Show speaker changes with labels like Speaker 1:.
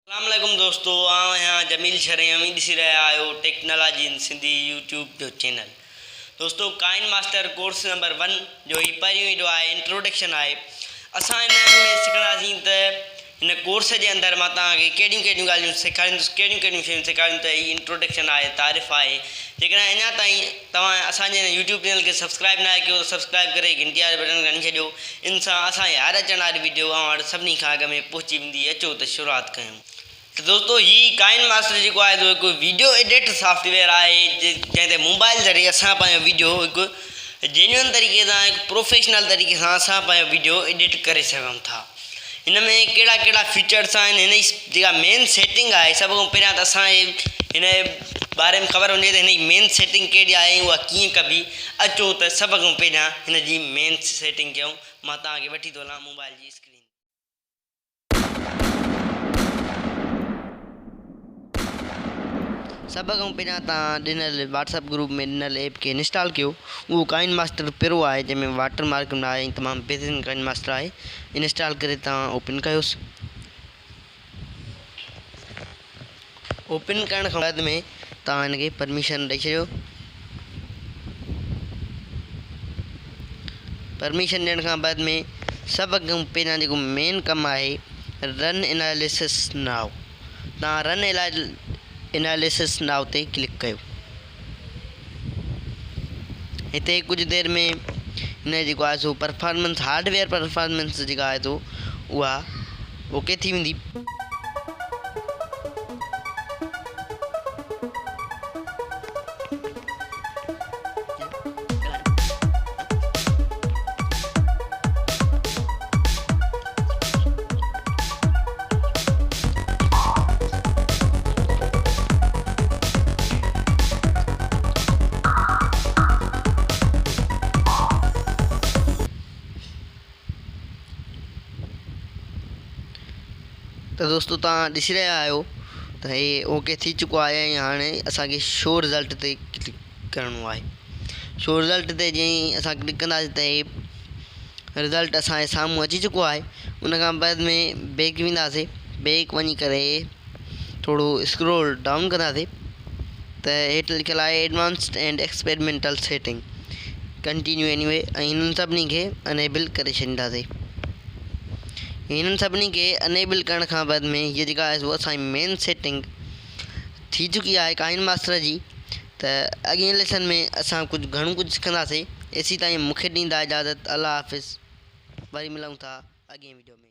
Speaker 1: अस्सलामुअलैकुम दोस्तों, यहाँ जमील शरेमी ॾिसी रहा आहियो टेक्नोलॉजी इन सिंधी यूट्यूब जो चैनल। दोस्तों, काइन मास्टर कोर्स नंबर 1 जो ही पहिरियों वीडियो आहे, इंट्रोडक्शन आहे। असां हिन में सिखंदासीं त हिन कोर्स जे अंदरि मां तव्हांखे कहिड़ियूं कहिड़ियूं ॻाल्हियूं सेखारींदुसि, कहिड़ियूं कहिड़ियूं शयूं सेखारींदुसि। त हीअ इंट्रोडक्शन आहे, तारीफ़ आहे। जेकॾहिं अञा ताईं तव्हां असांजे यूट्यूब चैनल खे सब्सक्राइब न आहे कयो, सब्सक्राइब करे घंटी वारे बटन खणी छॾियो। इन सां असांजी हर अचण वारी वीडियो अव्हां वटि सभिनी खां अॻु में पहुची वेंदी। अचो त शुरूआति कयूं। तो दोस्तों, ही काइन मास्टर जो है तो एक वीडियो एडिट सॉफ्टवेयर है जैसे मोबाइल ज़रिए असां पंहिंजो वीडियो एक जेन्युइन तरीके से एक प्रोफेशनल तरीके से असां पंहिंजो वीडियो एडिट करे सघूं था। इनमें कहिड़ा कहिड़ा फीचर्स आहिनि, हिन जी जेका मेन सेटिंग आहे, सब खां पहिरियां त असांखे हिन बारे में ख़बर हुजे त हिन जी मेन सेटिंग कहिड़ी आहे, उहा कीअं कबी। अचो त सब खां पहिरियां हिन जी मेन सेटिंग कयूं। मां तव्हांखे वठी थो हलां मोबाइल जी स्क्रीन। सब खां पहिरियां तव्हां ॾिनल व्हाट्सएप ग्रुप में ॾिनल ऐप खे इंस्टॉल कयो। उहो काइन मास्टर पहिरियों आहे, जंहिंमें वाटर मार्क न आहे, तमामु बहितरीनु काइन मास्टर आहे। इंस्टॉल करे तव्हां ओपन कयोसि। ओपन करण खां बाद में तव्हां हिनखे परमिशन ॾेई छॾियो। परमिशन ॾियण खां बाद में सब खां पहिरियां जेको मेन कमु आहे, रन एनालिसिस नाउ। तव्हां रन एनालिसिस नाउ ते क्लिक कयो। हिते कुछ देर में हिन जेको आहे सो परफॉर्मेंस, हार्डवेयर परफॉर्मेंस जेका आहे तो उहा ओके थी वेंदी। तो दोस्तों, तव्हां ॾिसी रहिया आहियो त हे ओके थी चुको आहे। ऐं हाणे असांखे शो रिज़ल्ट ते क्लिक करिणो आहे। शो रिज़ल्ट ते जीअं असां क्लिक कंदासीं त हे रिज़ल्ट असांजे साम्हूं अची चुको आहे। उन खां बाद में बैक वेंदासीं। बैक वञी करे थोरो स्क्रोल डाउन कंदासीं त हेठि लिखियलु आहे advanced and experimental setting, continue anyway. ऐं हिननि सभिनी खे अनेबल करे छॾींदासीं। इन सभिनी के अनेबल करण खां बाद में ये जेका आहे वो असांजी मेन सेटिंग थी चुकी आहे काइन मास्टर जी। त अॻिए लेसन में असां घणो कुछ सिखंदासीं। एसी ताईं मूंखे ॾींदा इजाज़त। अल्लाह हाफ़िज़। वरी मिलूं था अॻिए वीडियो में।